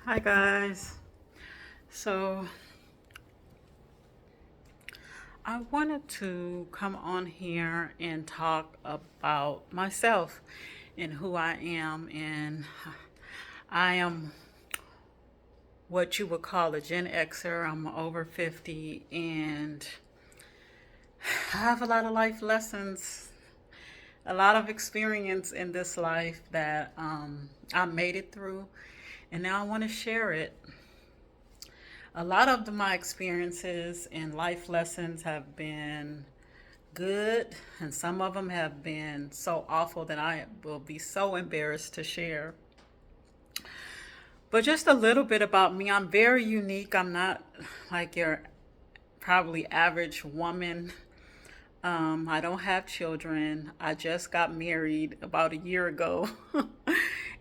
Hi guys. So I wanted to come on here and talk about myself and who I am. And I am what you would call a Gen Xer. I'm over 50 and I have a lot of life lessons, a lot of experience in this life that I made it through. And now I want to share it. A lot of my experiences and life lessons have been good, and some of them have been so awful that I will be so embarrassed to share. But just a little bit about me. I'm very unique. I'm not like your probably average woman. I don't have children. I just got married about a year ago.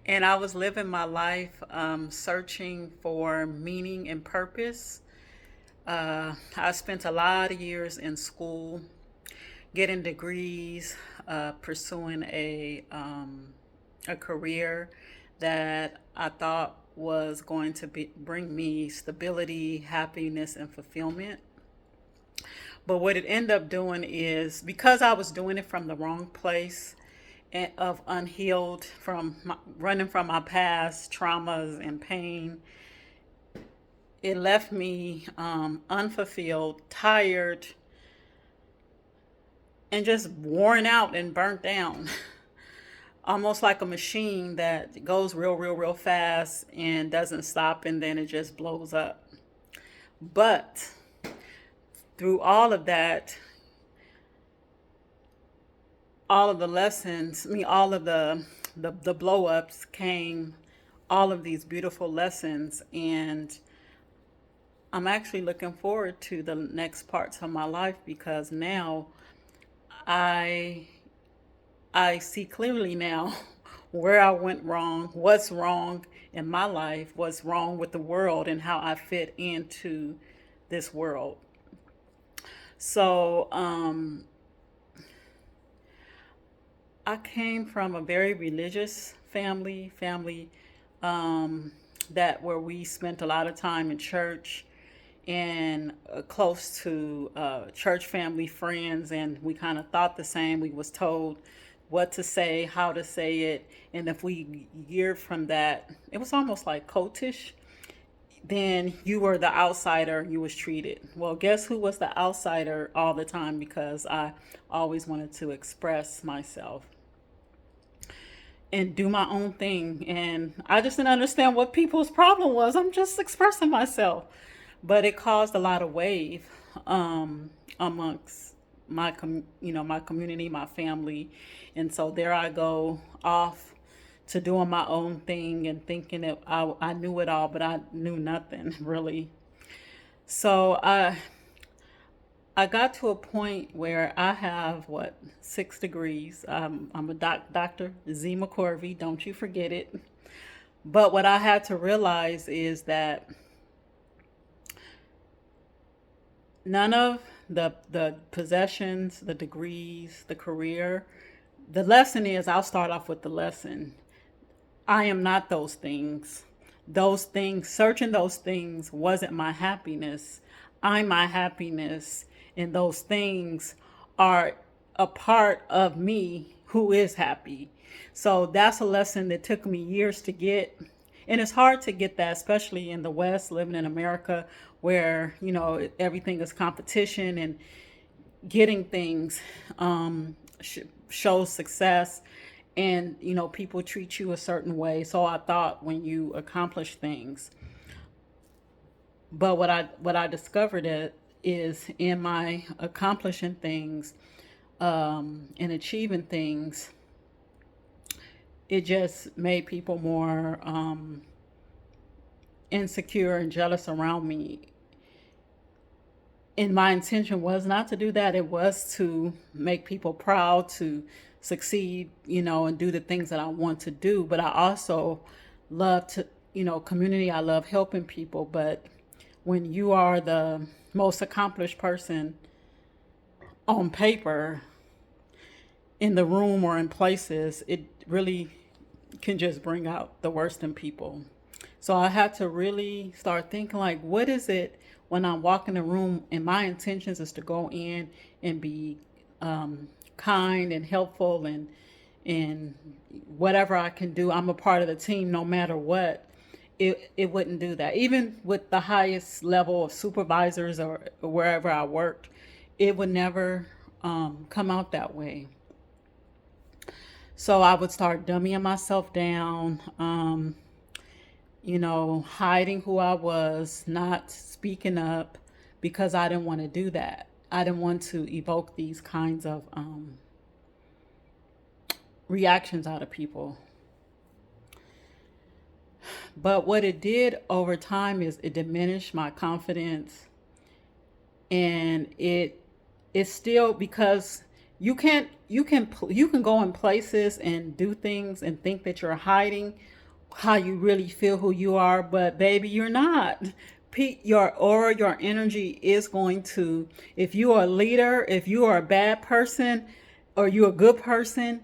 And I was living my life searching for meaning and purpose. I spent a lot of years in school getting degrees, pursuing a career that I thought was going to bring me stability, happiness, and fulfillment. But what it ended up doing is because I was doing it from the wrong place and of unhealed, running from my past traumas and pain, it left me unfulfilled, tired, and just worn out and burnt down. Almost like a machine that goes real fast and doesn't stop and then it just blows up. But through all of that, all of the lessons, all of the blow ups came all of these beautiful lessons. And I'm actually looking forward to the next parts of my life because now I I see clearly now where I went wrong, what's wrong in my life, what's wrong with the world, and how I fit into this world. So, I came from a very religious family that where we spent a lot of time in church and close to church family friends, and we kind of thought the same. We was told what to say, how to say it, and if we geared from that, it was almost like cultish. Then you were the outsider. You was treated well. Guess who was the outsider all the time? Because I always wanted to express myself and do my own thing. And I just didn't understand what people's problem was. I'm just expressing myself. But it caused a lot of wave amongst my community, my family. And so there I go off to doing my own thing and thinking that I knew it all, but I knew nothing really. So I got to a point where I have what 6 degrees. I'm a Dr. Z McCorvey. Don't you forget it. But what I had to realize is that none of the possessions, the degrees, the career. The lesson is I'll start off with the lesson. I am not those things. Those things, searching those things wasn't my happiness. I'm my happiness, and those things are a part of me who is happy. So that's a lesson that took me years to get. And it's hard to get that, especially in the West, living in America, where, everything is competition and getting things shows success, and people treat you a certain way. So I thought when you accomplish things, but what I discovered it is in my accomplishing things and achieving things, it just made people more insecure and jealous around me. And my intention was not to do that. It was to make people proud, to succeed, and do the things that I want to do. But I also love to, community. I love helping people. But when you are the most accomplished person on paper, in the room or in places, it really can just bring out the worst in people. So I had to really start thinking like, what is it when I walk in the room and my intentions is to go in and be kind and helpful and whatever I can do, I'm a part of the team no matter what. It wouldn't do that. Even with the highest level of supervisors or wherever I worked, it would never come out that way. So I would start dumbing myself down, hiding who I was, not speaking up because I didn't want to do that. I didn't want to evoke these kinds of reactions out of people. But what it did over time is it diminished my confidence, and it's still because you can go in places and do things and think that you're hiding how you really feel, who you are, but baby, you're not. Your aura, your energy is going to, if you are a leader, if you are a bad person or you're a good person,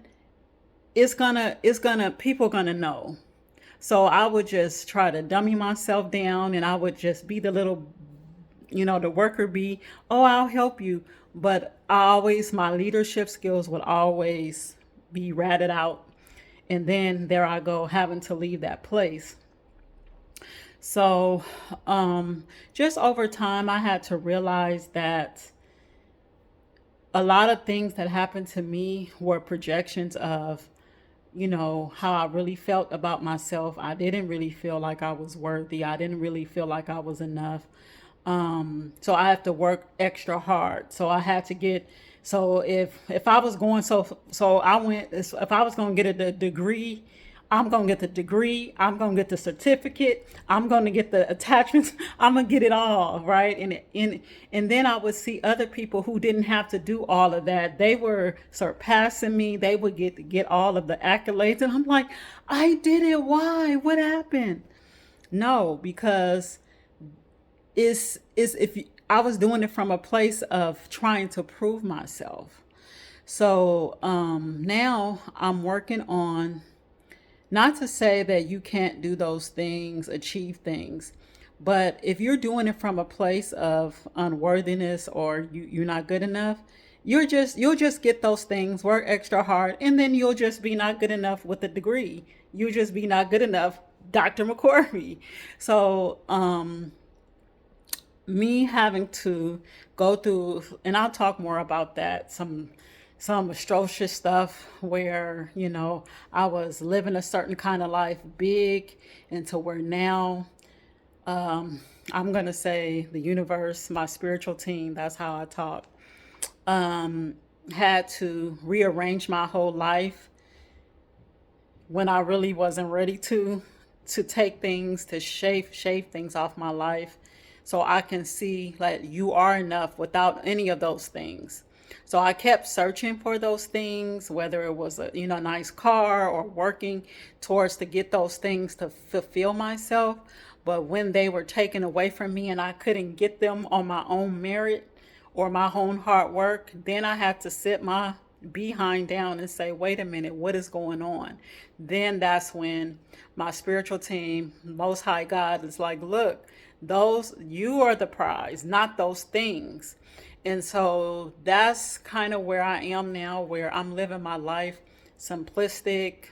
it's gonna people gonna know. So I would just try to dummy myself down, and I would just be the little, the worker bee. Oh, I'll help you. But my leadership skills would always be ratted out. And then there I go, having to leave that place. So just over time, I had to realize that a lot of things that happened to me were projections of, how I really felt about myself. I didn't really feel like I was worthy. I didn't really feel like I was enough. So I have to work extra hard. So I had to get, so if I was going, so I went, if I was going to get a degree, I'm going to get the degree, I'm going to get the certificate, I'm going to get the attachments, I'm going to get it all, right? And then I would see other people who didn't have to do all of that. They were surpassing me. They would get all of the accolades, and I'm like, I did it. Why? What happened? No, because is if I was doing it from a place of trying to prove myself. So now I'm working on, not to say that you can't do those things, achieve things, but if you're doing it from a place of unworthiness or you're not good enough, you'll just get those things, work extra hard, and then you'll just be not good enough with the degree. You'll just be not good enough, Dr. McCorvey. So me having to go through, and I'll talk more about that, some atrocious stuff where, I was living a certain kind of life, big, into where now, I'm going to say the universe, my spiritual team, that's how I talk, had to rearrange my whole life when I really wasn't ready to take things, to shave things off my life, so I can see that you are enough without any of those things. So I kept searching for those things, whether it was a nice car or working towards to get those things to fulfill myself. But when they were taken away from me and I couldn't get them on my own merit or my own hard work, then I had to sit my behind down and say, wait a minute, what is going on? Then that's when my spiritual team, Most High God, is like, look, those, you are the prize, not those things. And so that's kind of where I am now, where I'm living my life simplistic,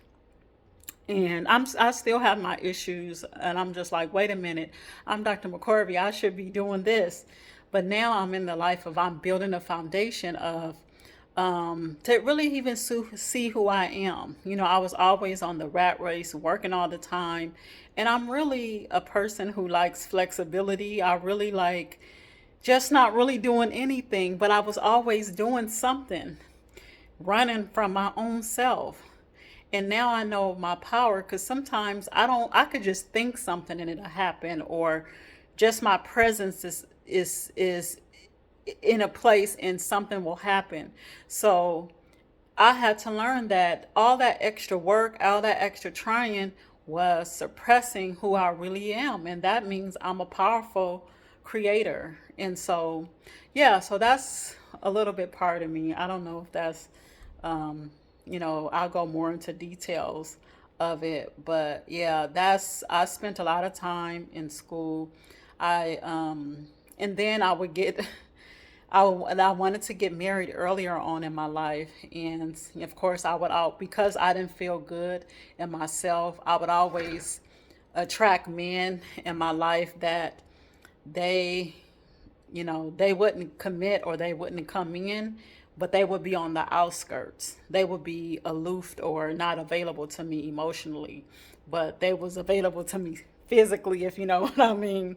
and I still have my issues, and I'm just like, wait a minute, I'm Dr. McCorvey, I should be doing this. But now I'm in the life of, I'm building a foundation of, to really even see who I am. I was always on the rat race, working all the time, and I'm really a person who likes flexibility. I really like just not really doing anything, but I was always doing something, running from my own self. And now I know my power, because sometimes I could just think something and it'll happen, or just my presence is in a place and something will happen. So I had to learn that all that extra work, all that extra trying was suppressing who I really am. And that means I'm a powerful creator. And so, yeah, so that's a little bit part of me. I don't know if that's, I'll go more into details of it. But yeah, that's I spent a lot of time in school. I and then I would get I wanted to get married earlier on in my life, and of course I would all because I didn't feel good in myself. I would always attract men in my life that they they wouldn't commit or they wouldn't come in, but they would be on the outskirts. They would be aloof or not available to me emotionally, but they was available to me physically, if you know what I mean.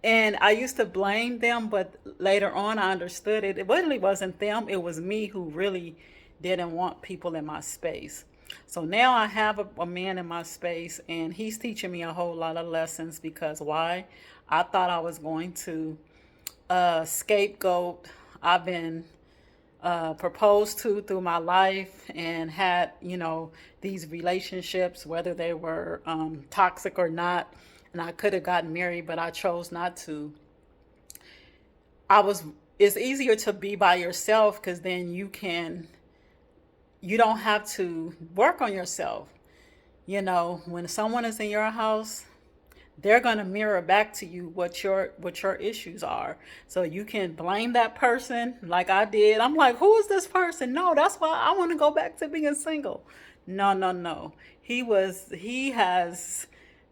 And I used to blame them, but later on I understood it really wasn't them. It was me who really didn't want people in my space. So now I have a man in my space, and he's teaching me a whole lot of lessons. Because why? I thought I was going to scapegoat. I've been proposed to through my life and had, these relationships, whether they were toxic or not. And I could have gotten married, but I chose not to. I was, it's easier to be by yourself because then you don't have to work on yourself. When someone is in your house, they're going to mirror back to you what your issues are. So you can blame that person like I did. I'm like, who is this person? No, that's why I want to go back to being single. No, no, no. He has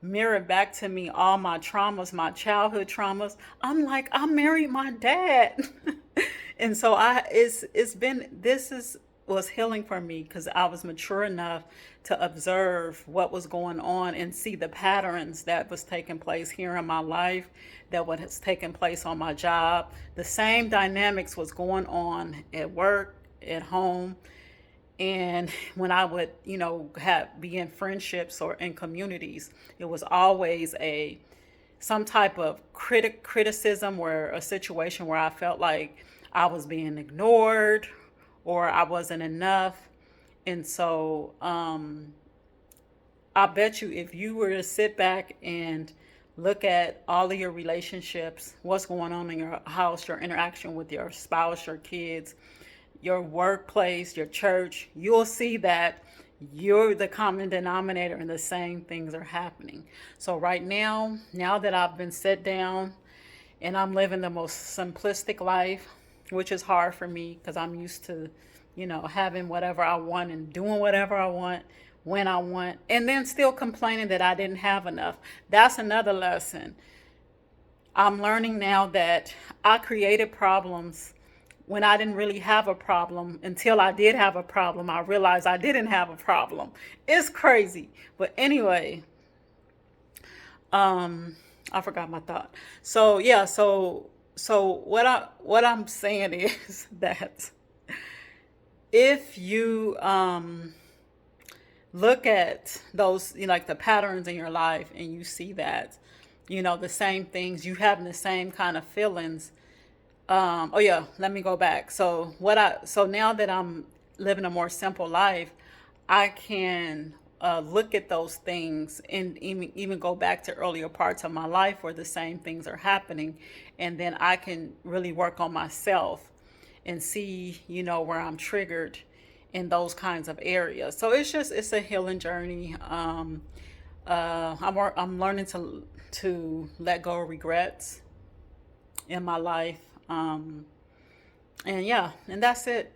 mirrored back to me all my traumas, my childhood traumas. I'm like, I married my dad. And so it's been this is was healing for me because I was mature enough to observe what was going on and see the patterns that was taking place here in my life, that what has taken place on my job. The same dynamics was going on at work, at home, and when I would, have be in friendships or in communities, it was always a some type of criticism or a situation where I felt like I was being ignored or I wasn't enough. And so I bet you if you were to sit back and look at all of your relationships, what's going on in your house, your interaction with your spouse, your kids, your workplace, your church, you'll see that you're the common denominator and the same things are happening. So right now that I've been set down and I'm living the most simplistic life, which is hard for me because I'm used to, having whatever I want and doing whatever I want when I want, and then still complaining that I didn't have enough. That's another lesson. I'm learning now that I created problems when I didn't really have a problem. Until I did have a problem, I realized I didn't have a problem. It's crazy. But anyway, I forgot my thought. So yeah, so what I'm saying is that if you look at those, like the patterns in your life, and you see that, the same things, you having the same kind of feelings. Oh yeah, let me go back. So now that I'm living a more simple life, I can look at those things and even go back to earlier parts of my life where the same things are happening, and then I can really work on myself and see, where I'm triggered in those kinds of areas. So it's a healing journey. I'm learning to let go of regrets in my life. And yeah, and that's it.